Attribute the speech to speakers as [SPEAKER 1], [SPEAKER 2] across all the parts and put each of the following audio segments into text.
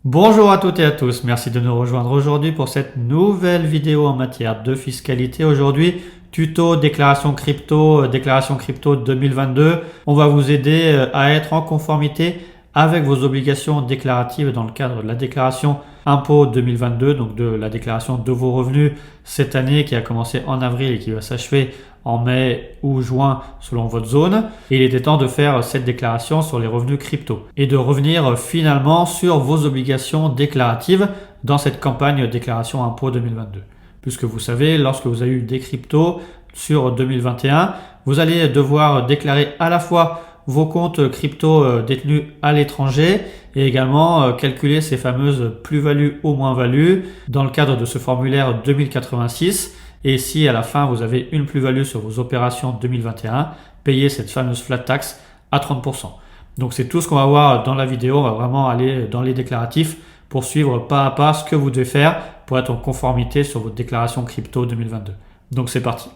[SPEAKER 1] Bonjour à toutes et à tous, merci de nous rejoindre aujourd'hui pour cette nouvelle vidéo en matière de fiscalité. Aujourd'hui, tuto déclaration crypto 2022. On va vous aider à être en conformité avec vos obligations déclaratives dans le cadre de la déclaration impôt 2022, donc de la déclaration de vos revenus cette année qui a commencé en avril et qui va s'achever en mai ou juin selon votre zone. Et il était temps de faire cette déclaration sur les revenus crypto et de revenir finalement sur vos obligations déclaratives dans cette campagne déclaration impôt 2022. Puisque vous savez, lorsque vous avez eu des cryptos sur 2021, vous allez devoir déclarer à la fois vos comptes crypto détenus à l'étranger et également calculer ces fameuses plus-values ou moins-values dans le cadre de ce formulaire 2086. Et si à la fin vous avez une plus-value sur vos opérations 2021, payez cette fameuse flat tax à 30%. Donc c'est tout ce qu'on va voir dans la vidéo. On va vraiment aller dans les déclaratifs pour suivre pas à pas ce que vous devez faire pour être en conformité sur votre déclaration crypto 2022. Donc c'est parti.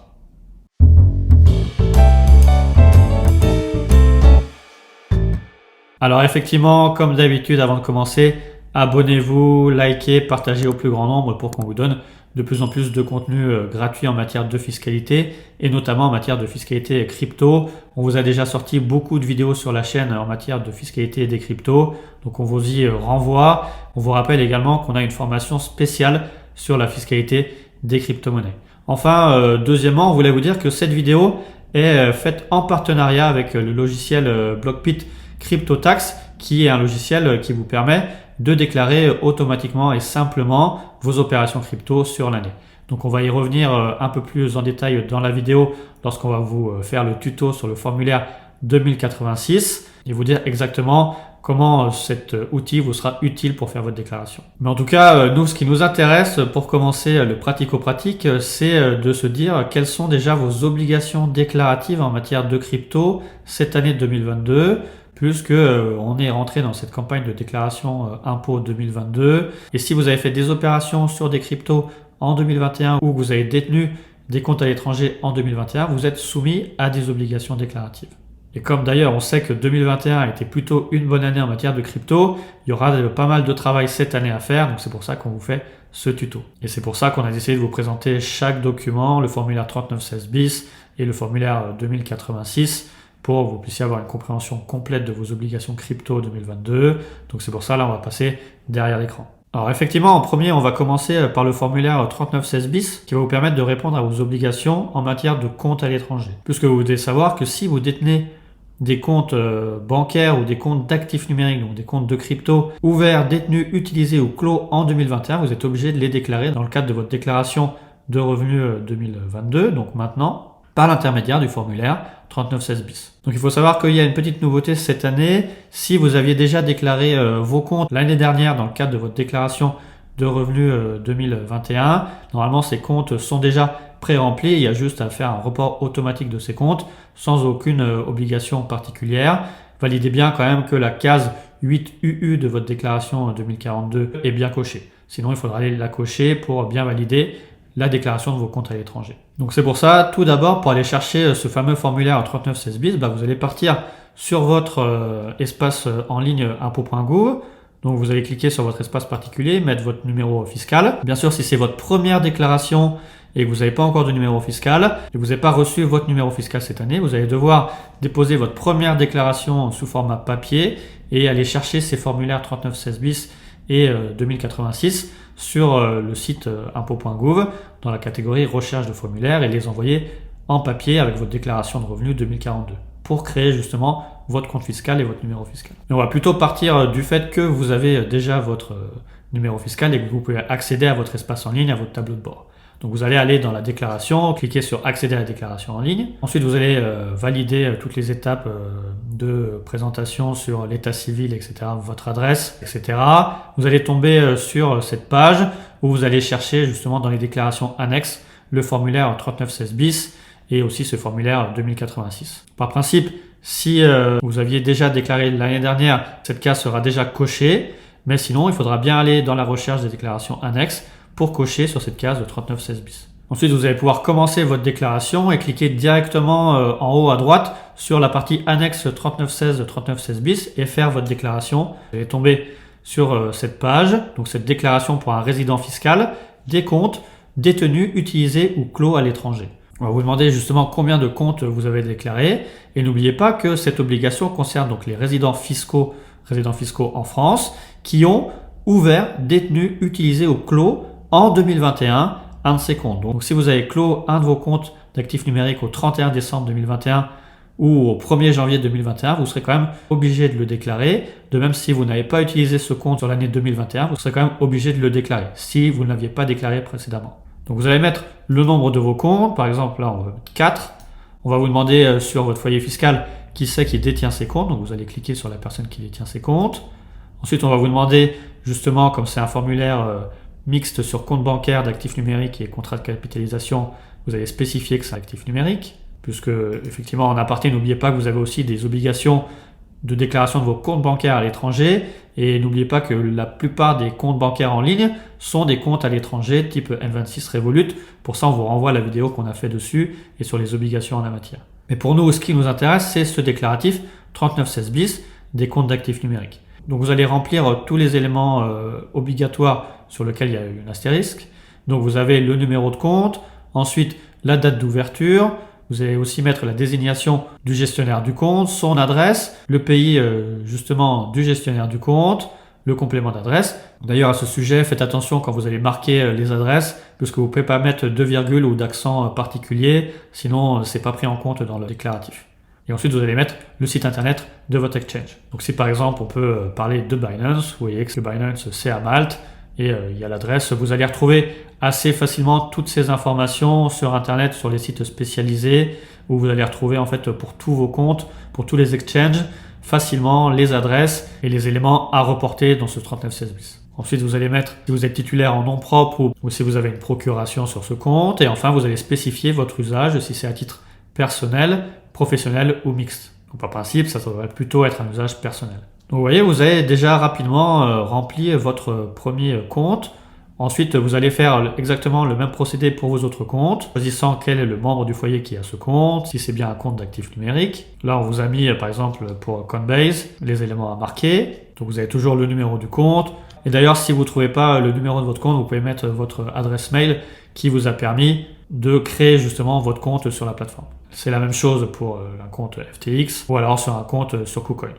[SPEAKER 1] Alors effectivement, comme d'habitude, avant de commencer, abonnez-vous, likez, partagez au plus grand nombre pour qu'on vous donne de plus en plus de contenu gratuit en matière de fiscalité et notamment en matière de fiscalité crypto. On vous a déjà sorti beaucoup de vidéos sur la chaîne en matière de fiscalité et des cryptos, donc on vous y renvoie. On vous rappelle également qu'on a une formation spéciale sur la fiscalité des crypto-monnaies. Enfin, deuxièmement, on voulait vous dire que cette vidéo est faite en partenariat avec le logiciel Blockbit CryptoTax, qui est un logiciel qui vous permet de déclarer automatiquement et simplement vos opérations crypto sur l'année. Donc on va y revenir un peu plus en détail dans la vidéo lorsqu'on va vous faire le tuto sur le formulaire 2086 et vous dire exactement comment cet outil vous sera utile pour faire votre déclaration. Mais en tout cas, nous, ce qui nous intéresse pour commencer le pratico-pratique, c'est de se dire quelles sont déjà vos obligations déclaratives en matière de crypto cette année 2022, puisque on est rentré dans cette campagne de déclaration impôt 2022. Et si vous avez fait des opérations sur des cryptos en 2021 ou que vous avez détenu des comptes à l'étranger en 2021, vous êtes soumis à des obligations déclaratives. Et comme d'ailleurs on sait que 2021 a été plutôt une bonne année en matière de crypto, il y aura pas mal de travail cette année à faire, donc c'est pour ça qu'on vous fait ce tuto. Et c'est pour ça qu'on a essayé de vous présenter chaque document, le formulaire 3916 bis et le formulaire 2086, pour que vous puissiez avoir une compréhension complète de vos obligations crypto 2022. Donc c'est pour ça, là on va passer derrière l'écran. Alors effectivement, en premier, on va commencer par le formulaire 3916 bis qui va vous permettre de répondre à vos obligations en matière de compte à l'étranger. Puisque vous devez savoir que si vous détenez des comptes bancaires ou des comptes d'actifs numériques, donc des comptes de crypto ouverts, détenus, utilisés ou clos en 2021, vous êtes obligé de les déclarer dans le cadre de votre déclaration de revenus 2022, donc maintenant, par l'intermédiaire du formulaire 3916 bis. Donc il faut savoir qu'il y a une petite nouveauté cette année. Si vous aviez déjà déclaré vos comptes l'année dernière dans le cadre de votre déclaration de revenus 2021, normalement ces comptes sont déjà pré-remplis. Il y a juste à faire un report automatique de ces comptes sans aucune obligation particulière. Validez bien quand même que la case 8UU de votre déclaration 2042 est bien cochée. Sinon il faudra aller la cocher pour bien valider la déclaration de vos comptes à l'étranger. Donc c'est pour ça, tout d'abord, pour aller chercher ce fameux formulaire 3916 bis, vous allez partir sur votre espace en ligne impôt.gouv. Donc vous allez cliquer sur votre espace particulier, mettre votre numéro fiscal. Bien sûr, si c'est votre première déclaration et que vous n'avez pas encore de numéro fiscal, et que vous n'avez pas reçu votre numéro fiscal cette année, vous allez devoir déposer votre première déclaration sous format papier et aller chercher ces formulaires 3916 bis et 2086 sur le site impôt.gouv dans la catégorie recherche de formulaires et les envoyer en papier avec votre déclaration de revenus 2042 pour créer justement votre compte fiscal et votre numéro fiscal. Et on va plutôt partir du fait que vous avez déjà votre numéro fiscal et que vous pouvez accéder à votre espace en ligne, à votre tableau de bord. Donc vous allez aller dans la déclaration, cliquer sur accéder à la déclaration en ligne. Ensuite vous allez valider toutes les étapes de présentation sur l'état civil, etc., votre adresse, etc. Vous allez tomber sur cette page où vous allez chercher justement dans les déclarations annexes le formulaire 3916 bis et aussi ce formulaire 2086. Par principe, si vous aviez déjà déclaré l'année dernière, cette case sera déjà cochée, mais sinon il faudra bien aller dans la recherche des déclarations annexes pour cocher sur cette case de 3916 bis. Ensuite, vous allez pouvoir commencer votre déclaration et cliquer directement en haut à droite sur la partie annexe 3916 bis et faire votre déclaration. Vous allez tomber sur cette page, donc cette déclaration pour un résident fiscal, des comptes détenus, utilisés ou clos à l'étranger. On va vous demander justement combien de comptes vous avez déclarés et n'oubliez pas que cette obligation concerne donc les résidents fiscaux en France qui ont ouvert, détenu, utilisé ou clos en 2021 un de ces comptes. Donc si vous avez clos un de vos comptes d'actifs numériques au 31 décembre 2021 ou au 1er janvier 2021, vous serez quand même obligé de le déclarer. De même, si vous n'avez pas utilisé ce compte sur l'année 2021, vous serez quand même obligé de le déclarer si vous ne l'aviez pas déclaré précédemment. Donc vous allez mettre le nombre de vos comptes, par exemple là on va mettre 4. On va vous demander sur votre foyer fiscal qui c'est qui détient ces comptes, donc vous allez cliquer sur la personne qui détient ces comptes. Ensuite on va vous demander justement, comme c'est un formulaire mixte sur compte bancaire d'actifs numériques et contrat de capitalisation, vous allez spécifier que c'est actif numérique, puisque effectivement en aparté, n'oubliez pas que vous avez aussi des obligations de déclaration de vos comptes bancaires à l'étranger et n'oubliez pas que la plupart des comptes bancaires en ligne sont des comptes à l'étranger type N26 Revolut. Pour ça, on vous renvoie à la vidéo qu'on a fait dessus et sur les obligations en la matière. Mais pour nous, ce qui nous intéresse, c'est ce déclaratif 3916 bis des comptes d'actifs numériques. Donc vous allez remplir tous les éléments obligatoires sur lesquels il y a une astérisque. Donc vous avez le numéro de compte, ensuite la date d'ouverture. Vous allez aussi mettre la désignation du gestionnaire du compte, son adresse, le pays justement du gestionnaire du compte, le complément d'adresse. D'ailleurs à ce sujet, faites attention quand vous allez marquer les adresses, puisque vous ne pouvez pas mettre de virgule ou d'accent particulier, sinon c'est pas pris en compte dans le déclaratif. Et ensuite vous allez mettre le site internet de votre exchange. Donc si par exemple on peut parler de Binance, vous voyez que Binance c'est à Malte, et il y a l'adresse. Vous allez retrouver assez facilement toutes ces informations sur internet, sur les sites spécialisés, où vous allez retrouver en fait pour tous vos comptes, pour tous les exchanges, facilement les adresses et les éléments à reporter dans ce 3916 bis. Ensuite, vous allez mettre si vous êtes titulaire en nom propre ou si vous avez une procuration sur ce compte. Et enfin, vous allez spécifier votre usage, si c'est à titre personnel, professionnel ou mixte. Donc par principe, ça devrait plutôt être un usage personnel. Donc vous voyez, vous avez déjà rapidement rempli votre premier compte. Ensuite, vous allez faire exactement le même procédé pour vos autres comptes, choisissant quel est le membre du foyer qui a ce compte, si c'est bien un compte d'actifs numériques. Là, on vous a mis, par exemple, pour Coinbase, les éléments à marquer. Donc, vous avez toujours le numéro du compte. Et d'ailleurs, si vous ne trouvez pas le numéro de votre compte, vous pouvez mettre votre adresse mail qui vous a permis de créer justement votre compte sur la plateforme. C'est la même chose pour un compte FTX ou alors sur un compte sur KuCoin.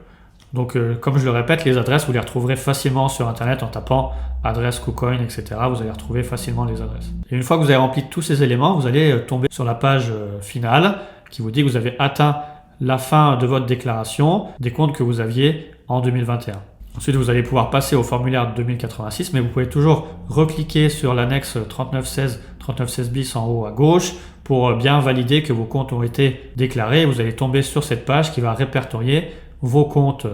[SPEAKER 1] Donc, comme je le répète, les adresses, vous les retrouverez facilement sur Internet en tapant adresse, KuCoin, etc. Vous allez retrouver facilement les adresses. Et une fois que vous avez rempli tous ces éléments, vous allez tomber sur la page finale qui vous dit que vous avez atteint la fin de votre déclaration des comptes que vous aviez en 2021. Ensuite, vous allez pouvoir passer au formulaire 2086, mais vous pouvez toujours recliquer sur l'annexe 3916 bis en haut à gauche pour bien valider que vos comptes ont été déclarés. Vous allez tomber sur cette page qui va répertorier vos comptes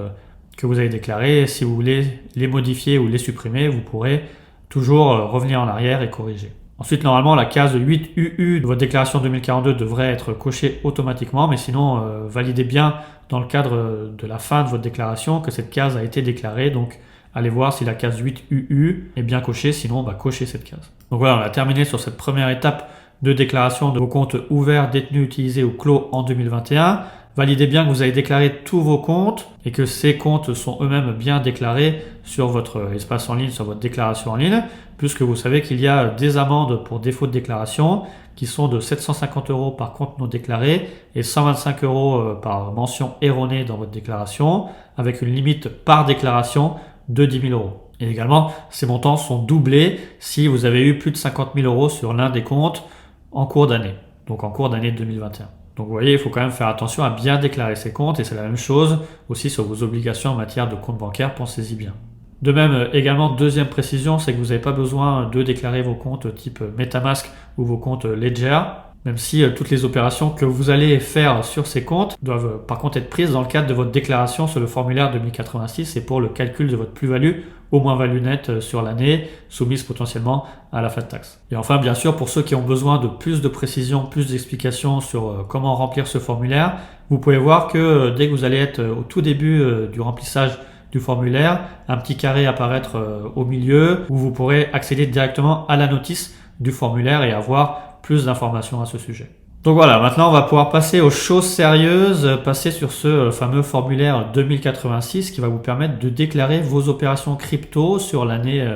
[SPEAKER 1] que vous avez déclarés. Si vous voulez les modifier ou les supprimer, vous pourrez toujours revenir en arrière et corriger. Ensuite, normalement, la case 8UU de votre déclaration 2042 devrait être cochée automatiquement, mais sinon, validez bien dans le cadre de la fin de votre déclaration que cette case a été déclarée. Donc, allez voir si la case 8UU est bien cochée, sinon, cocher cette case. Donc voilà, on a terminé sur cette première étape de déclaration de vos comptes ouverts, détenus, utilisés ou clos en 2021. Validez bien que vous avez déclaré tous vos comptes et que ces comptes sont eux-mêmes bien déclarés sur votre espace en ligne, sur votre déclaration en ligne, puisque vous savez qu'il y a des amendes pour défaut de déclaration qui sont de 750 € par compte non déclaré et 125 € par mention erronée dans votre déclaration, avec une limite par déclaration de 10 000 €. Et également, ces montants sont doublés si vous avez eu plus de 50 000 € sur l'un des comptes en cours d'année, donc en cours d'année 2021. Donc vous voyez, il faut quand même faire attention à bien déclarer ses comptes et c'est la même chose aussi sur vos obligations en matière de compte bancaire, pensez-y bien. De même, également, deuxième précision, c'est que vous n'avez pas besoin de déclarer vos comptes type MetaMask ou vos comptes Ledger, même si toutes les opérations que vous allez faire sur ces comptes doivent par contre être prises dans le cadre de votre déclaration sur le formulaire 2086 et pour le calcul de votre plus-value ou moins-value nette sur l'année, soumise potentiellement à la flat tax. Et enfin, bien sûr, pour ceux qui ont besoin de plus de précision, plus d'explications sur comment remplir ce formulaire, vous pouvez voir que dès que vous allez être au tout début du remplissage du formulaire, un petit carré apparaître au milieu où vous pourrez accéder directement à la notice du formulaire et avoir plus d'informations à ce sujet. Donc voilà, maintenant on va pouvoir passer aux choses sérieuses, passer sur ce fameux formulaire 2086 qui va vous permettre de déclarer vos opérations crypto sur l'année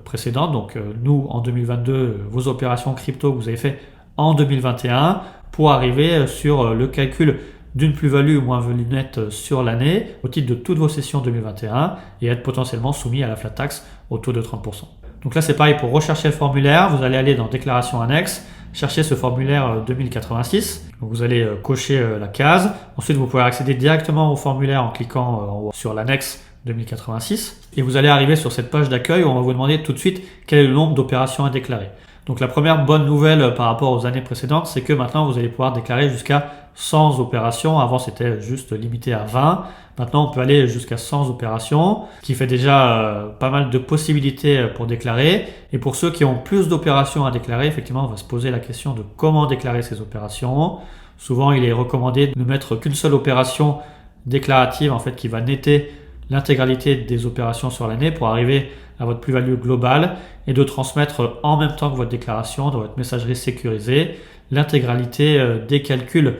[SPEAKER 1] précédente. Donc nous en 2022, vos opérations crypto que vous avez fait en 2021 pour arriver sur le calcul d'une plus-value ou moins-value nette sur l'année au titre de toutes vos sessions 2021 et être potentiellement soumis à la flat tax au taux de 30%. Donc là c'est pareil, pour rechercher le formulaire, vous allez aller dans déclaration annexe, chercher ce formulaire 2086, donc vous allez cocher la case, ensuite vous pouvez accéder directement au formulaire en cliquant sur l'annexe 2086 et vous allez arriver sur cette page d'accueil où on va vous demander tout de suite quel est le nombre d'opérations à déclarer. Donc la première bonne nouvelle par rapport aux années précédentes, c'est que maintenant vous allez pouvoir déclarer jusqu'à 100 opérations. Avant c'était juste limité à 20. Maintenant on peut aller jusqu'à 100 opérations, ce qui fait déjà pas mal de possibilités pour déclarer. Et pour ceux qui ont plus d'opérations à déclarer, effectivement on va se poser la question de comment déclarer ces opérations. Souvent il est recommandé de ne mettre qu'une seule opération déclarative en fait qui va netter l'intégralité des opérations sur l'année pour arriver à votre plus-value globale et de transmettre en même temps que votre déclaration dans votre messagerie sécurisée l'intégralité des calculs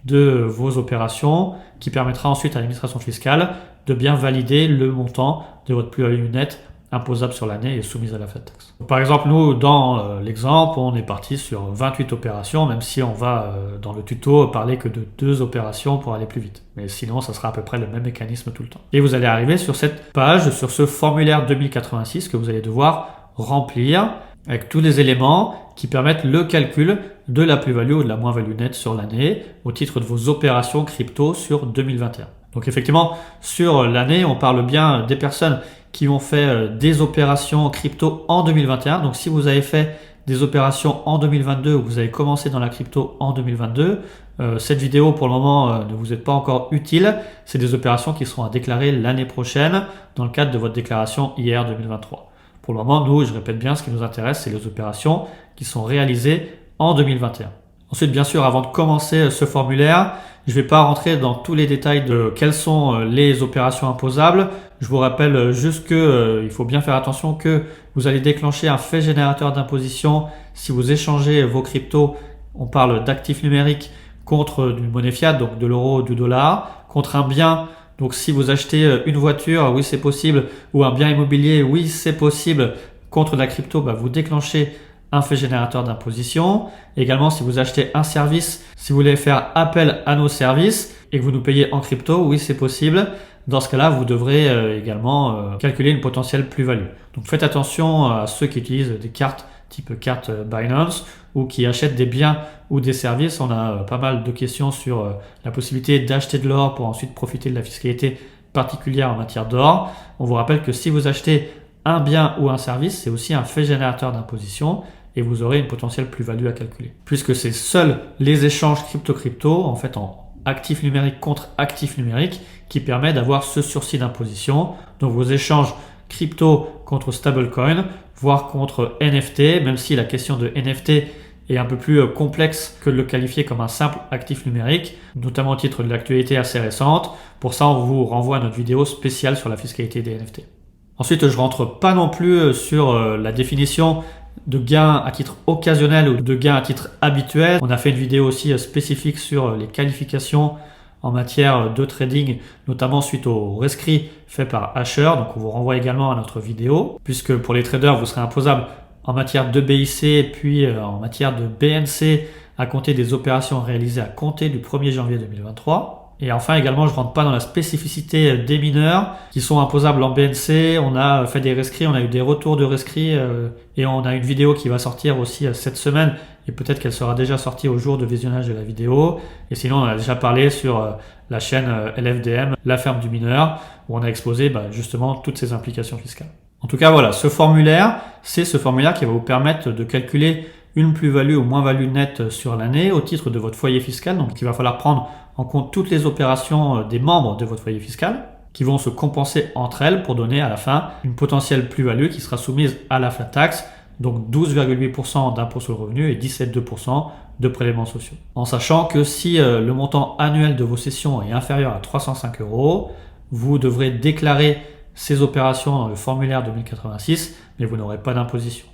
[SPEAKER 1] de vos opérations qui permettra ensuite à l'administration fiscale de bien valider le montant de votre plus-value nette imposable sur l'année et soumise à la flat tax. Par exemple, nous, dans l'exemple, on est parti sur 28 opérations, même si on va, dans le tuto, parler que de 2 opérations pour aller plus vite. Mais sinon, ça sera à peu près le même mécanisme tout le temps. Et vous allez arriver sur cette page, sur ce formulaire 2086 que vous allez devoir remplir avec tous les éléments qui permettent le calcul de la plus-value ou de la moins-value nette sur l'année au titre de vos opérations crypto sur 2021. Donc effectivement, sur l'année, on parle bien des personnes qui ont fait des opérations crypto en 2021. Donc si vous avez fait des opérations en 2022 ou vous avez commencé dans la crypto en 2022, cette vidéo pour le moment ne vous est pas encore utile. C'est des opérations qui seront à déclarer l'année prochaine dans le cadre de votre déclaration IR 2023. Pour le moment, nous, je répète bien, ce qui nous intéresse, c'est les opérations qui sont réalisées en 2021. Ensuite, bien sûr, avant de commencer ce formulaire, je ne vais pas rentrer dans tous les détails de quelles sont les opérations imposables. Je vous rappelle juste que il faut bien faire attention que vous allez déclencher un fait générateur d'imposition si vous échangez vos cryptos. On parle d'actifs numériques contre une monnaie fiat, donc de l'euro ou du dollar, contre un bien. Donc si vous achetez une voiture, oui c'est possible, ou un bien immobilier, oui c'est possible. Contre la crypto, vous déclenchez un fait générateur d'imposition. Également, si vous achetez un service, si vous voulez faire appel à nos services et que vous nous payez en crypto, oui c'est possible. Dans ce cas-là, vous devrez également calculer une potentielle plus-value. Donc faites attention à ceux qui utilisent des cartes type carte Binance ou qui achètent des biens ou des services. On a pas mal de questions sur la possibilité d'acheter de l'or pour ensuite profiter de la fiscalité particulière en matière d'or. On vous rappelle que si vous achetez un bien ou un service, c'est aussi un fait générateur d'imposition et vous aurez une potentielle plus-value à calculer. Puisque c'est seuls les échanges crypto-crypto, en fait en actif numérique contre actif numérique, qui permet d'avoir ce sursis d'imposition. Donc vos échanges crypto contre stablecoin, voire contre NFT, même si la question de NFT est un peu plus complexe que de le qualifier comme un simple actif numérique, notamment au titre de l'actualité assez récente. Pour ça, on vous renvoie à notre vidéo spéciale sur la fiscalité des NFT. Ensuite, je rentre pas non plus sur la définition de gains à titre occasionnel ou de gains à titre habituel. On a fait une vidéo aussi spécifique sur les qualifications en matière de trading, notamment suite au rescrit fait par Asher. Donc on vous renvoie également à notre vidéo, puisque pour les traders, vous serez imposable en matière de BIC puis en matière de BNC à compter des opérations réalisées à compter du 1er janvier 2023. Et enfin également, je ne rentre pas dans la spécificité des mineurs qui sont imposables en BNC. On a fait des rescrits, on a eu des retours de rescrits et on a une vidéo qui va sortir aussi cette semaine et peut-être qu'elle sera déjà sortie au jour de visionnage de la vidéo. Et sinon, on a déjà parlé sur la chaîne LFDM, la ferme du mineur, où on a exposé justement toutes ces implications fiscales. En tout cas, voilà, ce formulaire, c'est ce formulaire qui va vous permettre de calculer une plus-value ou moins-value nette sur l'année au titre de votre foyer fiscal. Donc, il va falloir prendre en compte toutes les opérations des membres de votre foyer fiscal qui vont se compenser entre elles pour donner à la fin une potentielle plus-value qui sera soumise à la flat tax, donc 12,8% d'impôt sur le revenu et 17,2% de prélèvements sociaux. En sachant que si le montant annuel de vos cessions est inférieur à 305 €, vous devrez déclarer ces opérations dans le formulaire 2086, mais vous n'aurez pas d'imposition.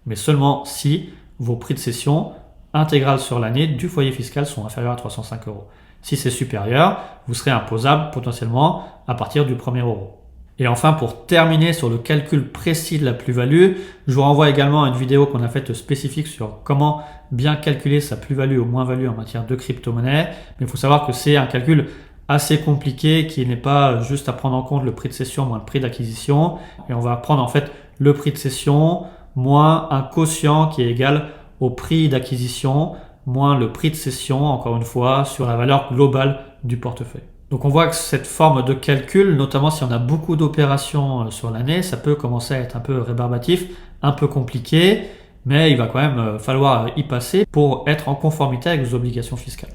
[SPEAKER 1] Mais seulement si vos prix de cession intégrales sur l'année du foyer fiscal sont inférieures à 305 euros. Si c'est supérieur, vous serez imposable potentiellement à partir du 1er euro. Et enfin, pour terminer sur le calcul précis de la plus-value, je vous renvoie également à une vidéo qu'on a faite spécifique sur comment bien calculer sa plus-value ou moins-value en matière de crypto-monnaie. Mais il faut savoir que c'est un calcul assez compliqué qui n'est pas juste à prendre en compte le prix de cession moins le prix d'acquisition. Et on va prendre en fait le prix de cession moins un quotient qui est égal au prix d'acquisition moins le prix de cession, encore une fois, sur la valeur globale du portefeuille. Donc on voit que cette forme de calcul, notamment si on a beaucoup d'opérations sur l'année, ça peut commencer à être un peu rébarbatif, un peu compliqué, mais il va quand même falloir y passer pour être en conformité avec vos obligations fiscales.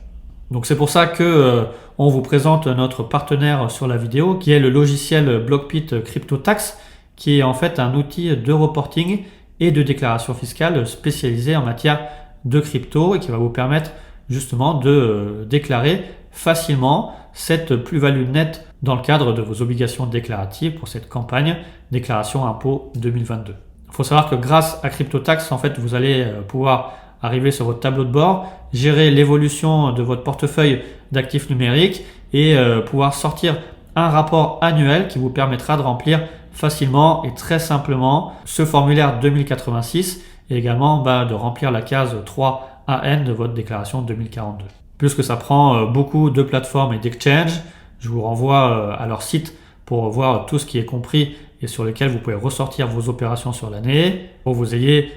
[SPEAKER 1] Donc c'est pour ça que on vous présente notre partenaire sur la vidéo, qui est le logiciel Blockbit CryptoTax, qui est en fait un outil de reporting et de déclaration fiscale spécialisé en matière de crypto et qui va vous permettre justement de déclarer facilement cette plus-value nette dans le cadre de vos obligations déclaratives pour cette campagne déclaration impôt 2022. Il faut savoir que grâce à CryptoTax, en fait, vous allez pouvoir arriver sur votre tableau de bord, gérer l'évolution de votre portefeuille d'actifs numériques et pouvoir sortir un rapport annuel qui vous permettra de remplir facilement et très simplement ce formulaire 2086 et également de remplir la case 3AN de votre déclaration 2042. Puisque ça prend beaucoup de plateformes et d'exchanges, je vous renvoie à leur site pour voir tout ce qui est compris et sur lequel vous pouvez ressortir vos opérations sur l'année pour que vous ayez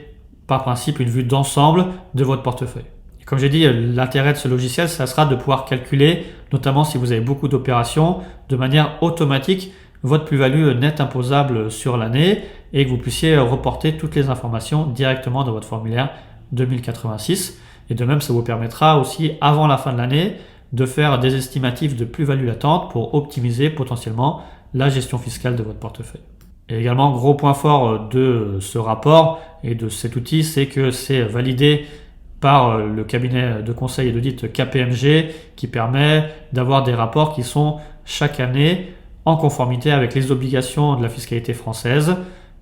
[SPEAKER 1] par principe une vue d'ensemble de votre portefeuille. Et comme j'ai dit, l'intérêt de ce logiciel, ça sera de pouvoir calculer, notamment si vous avez beaucoup d'opérations, de manière automatique votre plus-value nette imposable sur l'année et que vous puissiez reporter toutes les informations directement dans votre formulaire 2086. Et de même, ça vous permettra aussi, avant la fin de l'année, de faire des estimatifs de plus-value latente pour optimiser potentiellement la gestion fiscale de votre portefeuille. Et également, gros point fort de ce rapport et de cet outil, c'est que c'est validé par le cabinet de conseil et d'audit KPMG qui permet d'avoir des rapports qui sont chaque année en conformité avec les obligations de la fiscalité française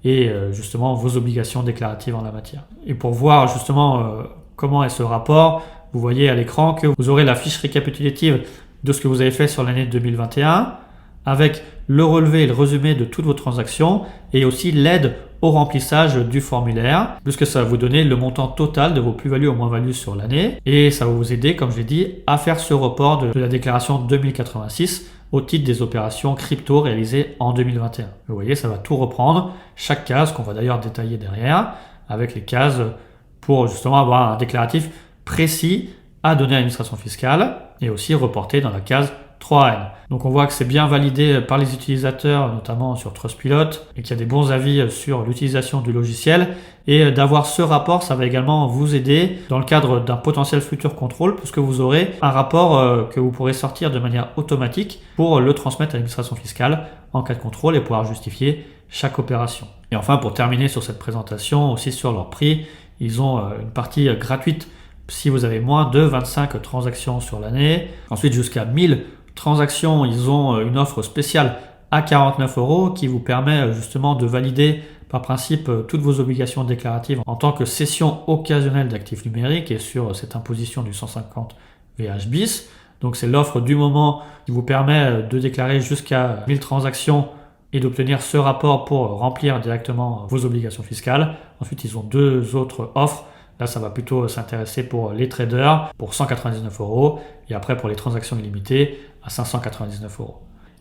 [SPEAKER 1] et justement vos obligations déclaratives en la matière. Et pour voir justement comment est ce rapport, vous voyez à l'écran que vous aurez la fiche récapitulative de ce que vous avez fait sur l'année 2021 avec le relevé et le résumé de toutes vos transactions et aussi l'aide au remplissage du formulaire puisque ça va vous donner le montant total de vos plus-values ou moins-values sur l'année et ça va vous aider, comme je l'ai dit, à faire ce report de la déclaration 2086 au titre des opérations crypto réalisées en 2021. Vous voyez, ça va tout reprendre, chaque case qu'on va d'ailleurs détailler derrière avec les cases pour justement avoir un déclaratif précis à donner à l'administration fiscale et aussi reporté dans la case 3N. Donc on voit que c'est bien validé par les utilisateurs, notamment sur Trustpilot, et qu'il y a des bons avis sur l'utilisation du logiciel. Et d'avoir ce rapport, ça va également vous aider dans le cadre d'un potentiel futur contrôle, puisque vous aurez un rapport que vous pourrez sortir de manière automatique pour le transmettre à l'administration fiscale en cas de contrôle et pouvoir justifier chaque opération. Et enfin, pour terminer sur cette présentation, aussi sur leur prix, ils ont une partie gratuite si vous avez moins de 25 transactions sur l'année. Ensuite, jusqu'à 1000 transactions, ils ont une offre spéciale à 49 € qui vous permet justement de valider par principe toutes vos obligations déclaratives en tant que cession occasionnelle d'actifs numériques et sur cette imposition du 150 VH bis. Donc c'est l'offre du moment qui vous permet de déclarer jusqu'à 1000 transactions et d'obtenir ce rapport pour remplir directement vos obligations fiscales. Ensuite, ils ont deux autres offres. Là, ça va plutôt s'intéresser pour les traders pour 199 € et après pour les transactions illimitées à 599 €.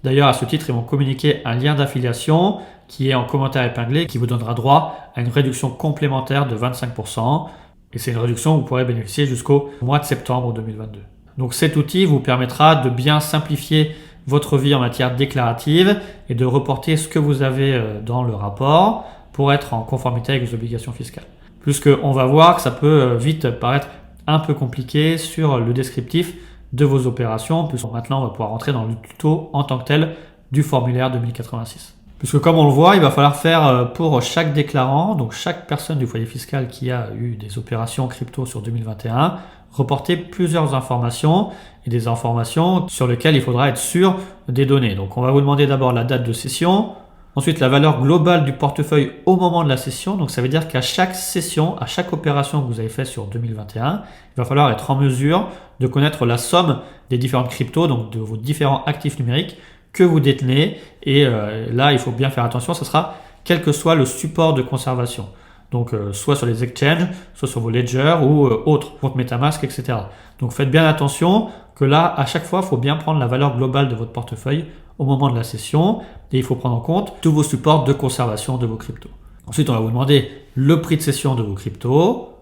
[SPEAKER 1] D'ailleurs, à ce titre, ils vont communiquer un lien d'affiliation qui est en commentaire épinglé qui vous donnera droit à une réduction complémentaire de 25%. Et c'est une réduction que vous pourrez bénéficier jusqu'au mois de septembre 2022. Donc cet outil vous permettra de bien simplifier votre vie en matière déclarative et de reporter ce que vous avez dans le rapport pour être en conformité avec vos obligations fiscales. Puisqu'on va voir que ça peut vite paraître un peu compliqué sur le descriptif de vos opérations, puisque maintenant on va pouvoir rentrer dans le tuto en tant que tel du formulaire 2086. Puisque comme on le voit, il va falloir faire pour chaque déclarant, donc chaque personne du foyer fiscal qui a eu des opérations crypto sur 2021, reporter plusieurs informations et des informations sur lesquelles il faudra être sûr des données. Donc on va vous demander d'abord la date de cession, Ensuite, la valeur globale du portefeuille au moment de la session. Donc, ça veut dire qu'à chaque session, à chaque opération que vous avez fait sur 2021, il va falloir être en mesure de connaître la somme des différentes cryptos, donc de vos différents actifs numériques que vous détenez. Et là, il faut bien faire attention, ça sera quel que soit le support de conservation. Donc, soit sur les exchanges, soit sur vos ledgers ou autres, compte MetaMask, etc. Donc, faites bien attention que là, à chaque fois, il faut bien prendre la valeur globale de votre portefeuille au moment de la session et il faut prendre en compte tous vos supports de conservation de vos cryptos. Ensuite, on va vous demander le prix de cession de vos cryptos.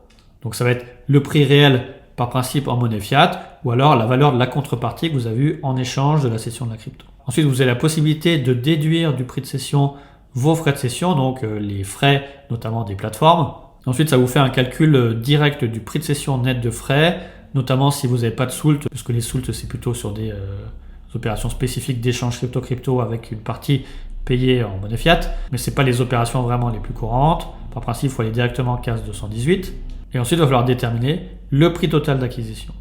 [SPEAKER 1] Donc, ça va être le prix réel par principe en monnaie fiat ou alors la valeur de la contrepartie que vous avez eue en échange de la cession de la crypto. Ensuite, vous avez la possibilité de déduire du prix de cession vos frais de cession, donc les frais notamment des plateformes. Ensuite, ça vous fait un calcul direct du prix de cession net de frais, notamment si vous n'avez pas de soult, parce que les soults, c'est plutôt sur des opérations spécifiques d'échange crypto-crypto avec une partie payée en monnaie fiat, mais ce n'est pas les opérations vraiment les plus courantes. Par principe, il faut aller directement en CAS 218. Et ensuite, il va falloir déterminer le prix total d'acquisition.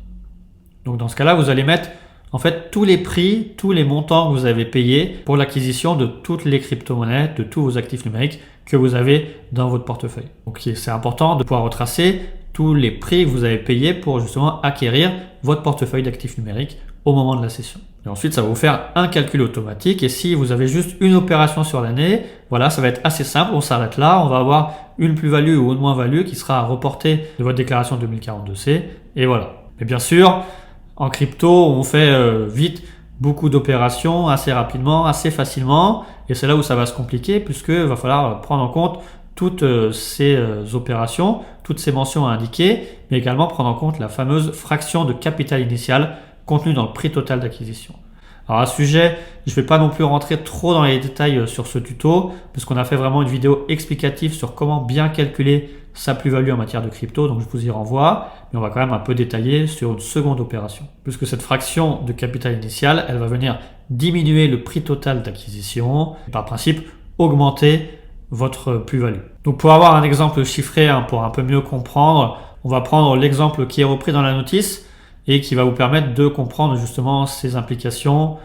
[SPEAKER 1] Donc dans ce cas-là, vous allez mettre en fait tous les prix, tous les montants que vous avez payés pour l'acquisition de toutes les crypto-monnaies, de tous vos actifs numériques que vous avez dans votre portefeuille. Donc c'est important de pouvoir retracer tous les prix que vous avez payés pour justement acquérir votre portefeuille d'actifs numériques au moment de la session. Et ensuite, ça va vous faire un calcul automatique. Et si vous avez juste une opération sur l'année, voilà, ça va être assez simple. On s'arrête là. On va avoir une plus-value ou une moins-value qui sera reportée de votre déclaration 2042C. Et voilà. Mais bien sûr, en crypto, on fait vite beaucoup d'opérations assez rapidement, assez facilement. Et c'est là où ça va se compliquer puisqu'il va falloir prendre en compte toutes ces opérations, toutes ces mentions à indiquer, mais également prendre en compte la fameuse fraction de capital initial contenue dans le prix total d'acquisition. Alors à ce sujet, je ne vais pas non plus rentrer trop dans les détails sur ce tuto, puisqu'on a fait vraiment une vidéo explicative sur comment bien calculer sa plus-value en matière de crypto, donc je vous y renvoie, mais on va quand même un peu détailler sur une seconde opération. Puisque cette fraction de capital initial, elle va venir diminuer le prix total d'acquisition, et par principe augmenter votre plus-value. Donc pour avoir un exemple chiffré, pour un peu mieux comprendre, on va prendre l'exemple qui est repris dans la notice et qui va vous permettre de comprendre justement ces implications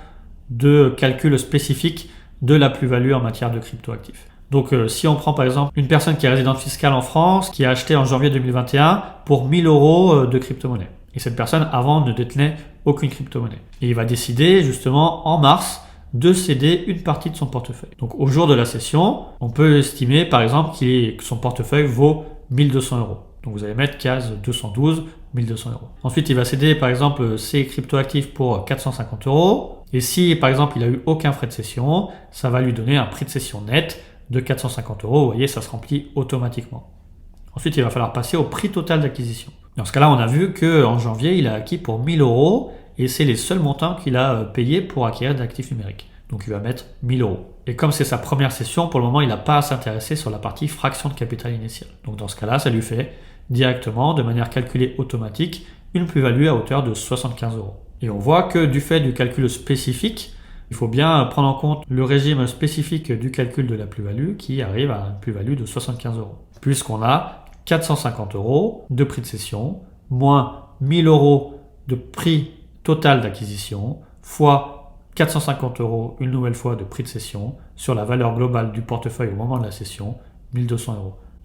[SPEAKER 1] de calcul spécifique de la plus-value en matière de cryptoactifs. Donc si on prend par exemple une personne qui est résidente fiscale en France, qui a acheté en janvier 2021 pour 1000 € de crypto-monnaie. Et cette personne avant ne détenait aucune crypto-monnaie. Et il va décider justement en mars de céder une partie de son portefeuille. Donc au jour de la session, on peut estimer par exemple que son portefeuille vaut 1200 €. Donc vous allez mettre case 212, 1200 €. Ensuite, il va céder par exemple ses cryptoactifs pour 450 €. Et si par exemple il n'a eu aucun frais de cession, ça va lui donner un prix de cession net de 450 €. Vous voyez, ça se remplit automatiquement. Ensuite, il va falloir passer au prix total d'acquisition. Dans ce cas-là, on a vu qu'en janvier, il a acquis pour 1000 € et c'est les seuls montants qu'il a payés pour acquérir d'actifs numériques. Donc il va mettre 1000 €. Et comme c'est sa première session, pour le moment, il n'a pas à s'intéresser sur la partie fraction de capital initial. Donc dans ce cas-là, ça lui fait directement, de manière calculée automatique, une plus-value à hauteur de 75 €. Et on voit que du fait du calcul spécifique, il faut bien prendre en compte le régime spécifique du calcul de la plus-value qui arrive à une plus-value de 75 €. Puisqu'on a 450 € de prix de cession, moins 1000 € de prix total d'acquisition, fois 450 € une nouvelle fois de prix de cession sur la valeur globale du portefeuille au moment de la cession, 1200 €.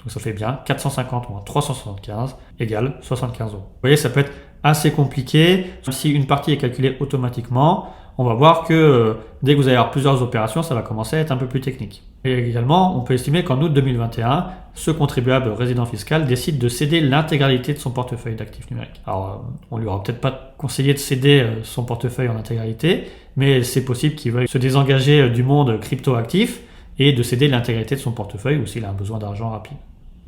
[SPEAKER 1] Donc ça fait bien 450 moins 375 égale 75 €. Vous voyez, ça peut être assez compliqué. Si une partie est calculée automatiquement, on va voir que dès que vous allez avoir plusieurs opérations, ça va commencer à être un peu plus technique. Et également, on peut estimer qu'en août 2021, ce contribuable résident fiscal décide de céder l'intégralité de son portefeuille d'actifs numériques. Alors, on lui aura peut-être pas conseillé de céder son portefeuille en intégralité, mais c'est possible qu'il veuille se désengager du monde crypto-actif et de céder l'intégralité de son portefeuille ou s'il a un besoin d'argent rapide.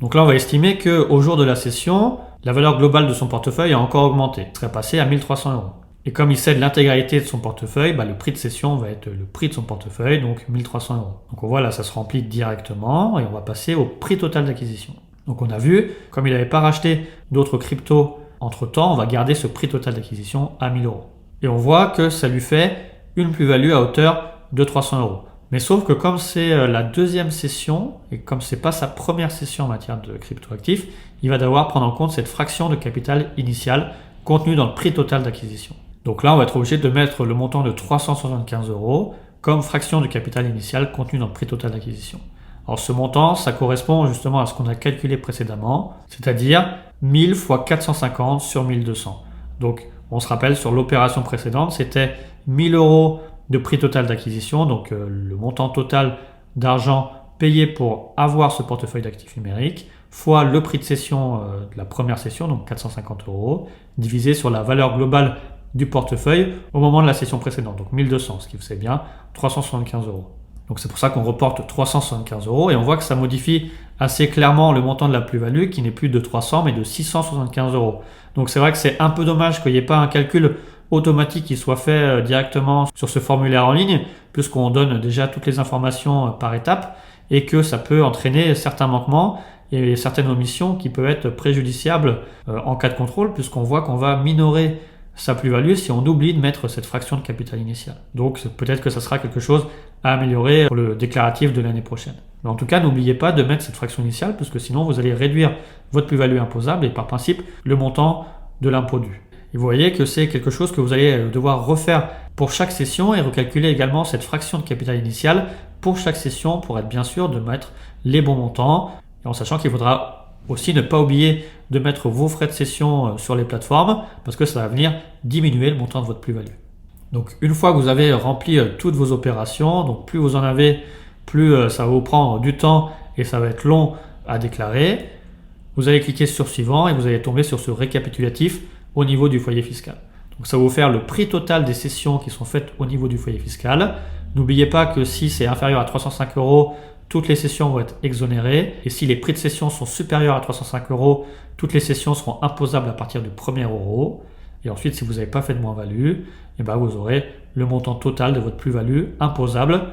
[SPEAKER 1] Donc là, on va estimer qu'au jour de la cession, la valeur globale de son portefeuille a encore augmenté. Il serait passé à 1300 €. Et comme il cède l'intégralité de son portefeuille, le prix de cession va être le prix de son portefeuille, donc 1300 €. Donc on voit là, ça se remplit directement et on va passer au prix total d'acquisition. Donc on a vu, comme il n'avait pas racheté d'autres cryptos entre-temps, on va garder ce prix total d'acquisition à 1000 €. Et on voit que ça lui fait une plus-value à hauteur de 300 €. Mais sauf que comme c'est la deuxième session et comme c'est pas sa première session en matière de cryptoactifs, il va devoir prendre en compte cette fraction de capital initial contenue dans le prix total d'acquisition. Donc là, on va être obligé de mettre le montant de 375 € comme fraction du capital initial contenu dans le prix total d'acquisition. Alors ce montant, ça correspond justement à ce qu'on a calculé précédemment, c'est-à-dire 1000 fois 450 sur 1200. Donc on se rappelle, sur l'opération précédente, c'était 1000 euros de prix total d'acquisition, donc le montant total d'argent payé pour avoir ce portefeuille d'actifs numériques, fois le prix de cession de la première session, donc 450 euros, divisé sur la valeur globale du portefeuille au moment de la session précédente, donc 1200, ce qui vous fait bien 375 euros. Donc c'est pour ça qu'on reporte 375 euros et on voit que ça modifie assez clairement le montant de la plus-value qui n'est plus de 300 mais de 675 euros. Donc c'est vrai que c'est un peu dommage qu'il n'y ait pas un calcul automatique qui soit fait directement sur ce formulaire en ligne, puisqu'on donne déjà toutes les informations par étape et que ça peut entraîner certains manquements et certaines omissions qui peuvent être préjudiciables en cas de contrôle, puisqu'on voit qu'on va minorer sa plus-value si on oublie de mettre cette fraction de capital initial. Donc peut-être que ça sera quelque chose à améliorer pour le déclaratif de l'année prochaine. Mais en tout cas, n'oubliez pas de mettre cette fraction initiale, parce que sinon vous allez réduire votre plus-value imposable et par principe le montant de l'impôt dû. Et vous voyez que c'est quelque chose que vous allez devoir refaire pour chaque session et recalculer également cette fraction de capital initial pour chaque session pour être bien sûr de mettre les bons montants, et en sachant qu'il faudra aussi ne pas oublier de mettre vos frais de cession sur les plateformes parce que ça va venir diminuer le montant de votre plus-value. Donc une fois que vous avez rempli toutes vos opérations, donc plus vous en avez, plus ça va vous prendre du temps et ça va être long à déclarer, vous allez cliquer sur suivant et vous allez tomber sur ce récapitulatif au niveau du foyer fiscal. Donc ça va vous faire le prix total des sessions qui sont faites au niveau du foyer fiscal. N'oubliez pas que si c'est inférieur à 305 euros, toutes les sessions vont être exonérées. Et si les prix de cession sont supérieurs à 305 euros, toutes les sessions seront imposables à partir du 1er euro. Et ensuite, si vous n'avez pas fait de moins-value, vous aurez le montant total de votre plus-value imposable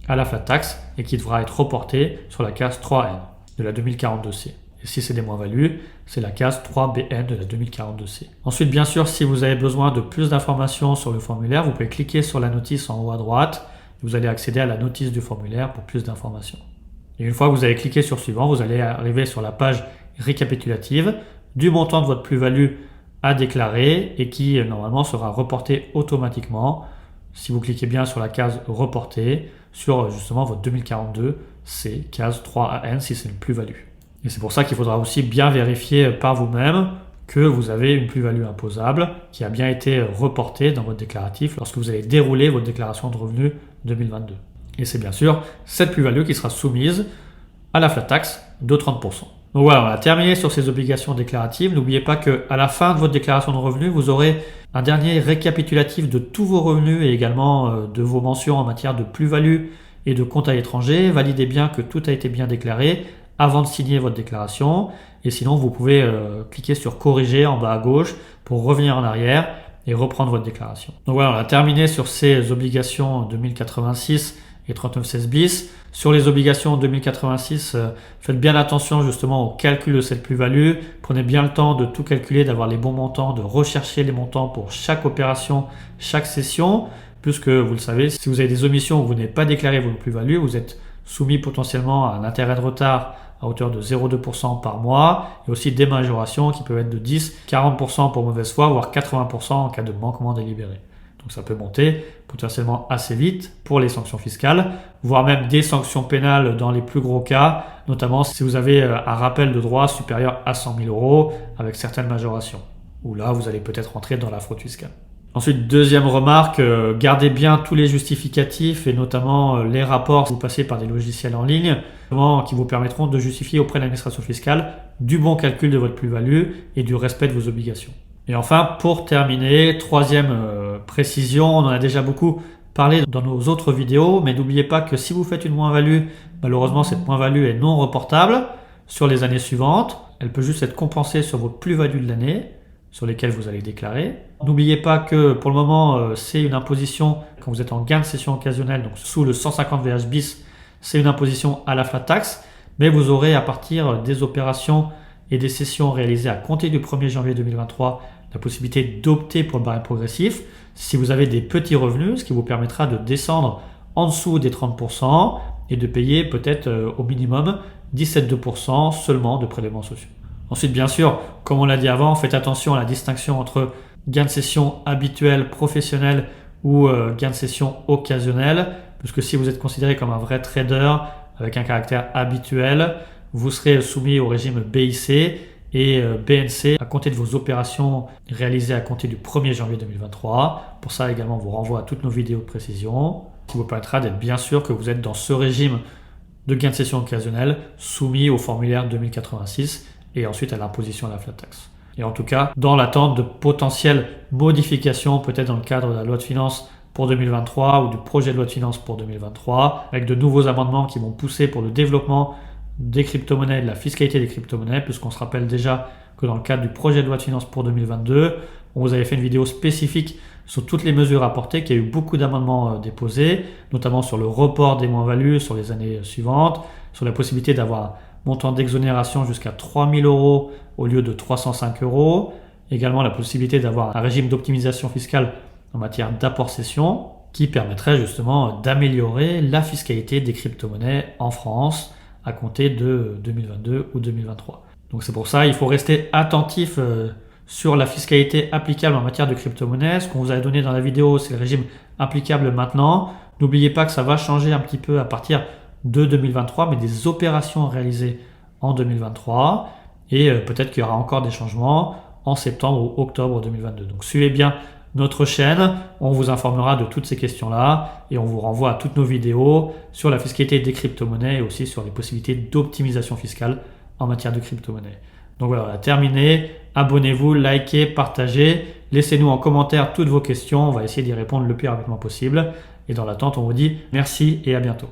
[SPEAKER 1] à la flat tax et qui devra être reporté sur la case 3N de la 2042C. Et si c'est des moins-values, c'est la case 3BN de la 2042C. Ensuite, bien sûr, si vous avez besoin de plus d'informations sur le formulaire, vous pouvez cliquer sur la notice en haut à droite. Vous allez accéder à la notice du formulaire pour plus d'informations. Et une fois que vous avez cliqué sur suivant, vous allez arriver sur la page récapitulative du montant de votre plus-value à déclarer et qui normalement sera reporté automatiquement si vous cliquez bien sur la case reporter sur justement votre 2042C, case 3AN si c'est une plus-value. Et c'est pour ça qu'il faudra aussi bien vérifier par vous-même que vous avez une plus-value imposable qui a bien été reportée dans votre déclaratif lorsque vous allez dérouler votre déclaration de revenus 2022. Et c'est bien sûr cette plus-value qui sera soumise à la flat tax de 30%. Donc voilà, on a terminé sur ces obligations déclaratives. N'oubliez pas qu'à la fin de votre déclaration de revenus, vous aurez un dernier récapitulatif de tous vos revenus et également de vos mentions en matière de plus-value et de compte à l'étranger. Validez bien que tout a été bien déclaré avant de signer votre déclaration. Et sinon, vous pouvez cliquer sur corriger en bas à gauche pour revenir en arrière et reprendre votre déclaration. Donc voilà, on a terminé sur ces obligations 2086 et 3916 bis. Sur les obligations 2086, faites bien attention justement au calcul de cette plus-value. Prenez bien le temps de tout calculer, d'avoir les bons montants, de rechercher les montants pour chaque opération, chaque session. Puisque vous le savez, si vous avez des omissions où vous n'avez pas déclaré vos plus-values, vous êtes soumis potentiellement à un intérêt de retard à hauteur de 0,2% par mois et aussi des majorations qui peuvent être de 10, 40% pour mauvaise foi, voire 80% en cas de manquement délibéré. Donc ça peut monter potentiellement assez vite pour les sanctions fiscales, voire même des sanctions pénales dans les plus gros cas, notamment si vous avez un rappel de droit supérieur à 100 000 euros avec certaines majorations, où là vous allez peut-être rentrer dans la fraude fiscale. Ensuite, deuxième remarque, gardez bien tous les justificatifs et notamment les rapports si vous passez par des logiciels en ligne qui vous permettront de justifier auprès de l'administration fiscale du bon calcul de votre plus-value et du respect de vos obligations. Et enfin, pour terminer, troisième précision, on en a déjà beaucoup parlé dans nos autres vidéos, mais n'oubliez pas que si vous faites une moins-value, malheureusement cette moins-value est non reportable sur les années suivantes. Elle peut juste être compensée sur votre plus-value de l'année sur lesquelles vous allez déclarer. N'oubliez pas que pour le moment, c'est une imposition quand vous êtes en gain de cession occasionnelle, donc sous le 150 VH bis, c'est une imposition à la flat tax, mais vous aurez à partir des opérations et des cessions réalisées à compter du 1er janvier 2023 la possibilité d'opter pour le barème progressif si vous avez des petits revenus, ce qui vous permettra de descendre en dessous des 30% et de payer peut-être au minimum 17,2% seulement de prélèvements sociaux. Ensuite, bien sûr, comme on l'a dit avant, faites attention à la distinction entre gain de cession habituel, professionnel ou gain de session occasionnel, puisque si vous êtes considéré comme un vrai trader avec un caractère habituel, vous serez soumis au régime BIC et BNC à compter de vos opérations réalisées à compter du 1er janvier 2023. Pour ça également, on vous renvoie à toutes nos vidéos de précision qui vous permettra d'être bien sûr que vous êtes dans ce régime de gain de session occasionnel soumis au formulaire 2086 et ensuite à l'imposition à la flat tax. Et en tout cas, dans l'attente de potentielles modifications, peut-être dans le cadre de la loi de finances pour 2023 ou du projet de loi de finances pour 2023, avec de nouveaux amendements qui vont pousser pour le développement des crypto-monnaies, de la fiscalité des crypto-monnaies, puisqu'on se rappelle déjà que dans le cadre du projet de loi de finances pour 2022, on vous avait fait une vidéo spécifique sur toutes les mesures apportées, qu'il y a eu beaucoup d'amendements déposés, notamment sur le report des moins-values sur les années suivantes, sur la possibilité d'avoir un montant d'exonération jusqu'à 3 000 € au lieu de 305 €, également la possibilité d'avoir un régime d'optimisation fiscale en matière d'apport-cession qui permettrait justement d'améliorer la fiscalité des crypto-monnaies en France à compter de 2022 ou 2023. Donc c'est pour ça il faut rester attentif sur la fiscalité applicable en matière de crypto-monnaie. Ce qu'on vous a donné dans la vidéo, c'est le régime applicable maintenant. N'oubliez pas que ça va changer un petit peu à partir de 2023, mais des opérations réalisées en 2023. Et peut-être qu'il y aura encore des changements en septembre ou octobre 2022. Donc suivez bien notre chaîne, on vous informera de toutes ces questions-là et on vous renvoie à toutes nos vidéos sur la fiscalité des crypto-monnaies et aussi sur les possibilités d'optimisation fiscale en matière de crypto-monnaies. Donc voilà, on a terminé. Abonnez-vous, likez, partagez. Laissez-nous en commentaire toutes vos questions. On va essayer d'y répondre le plus rapidement possible. Et dans l'attente, on vous dit merci et à bientôt.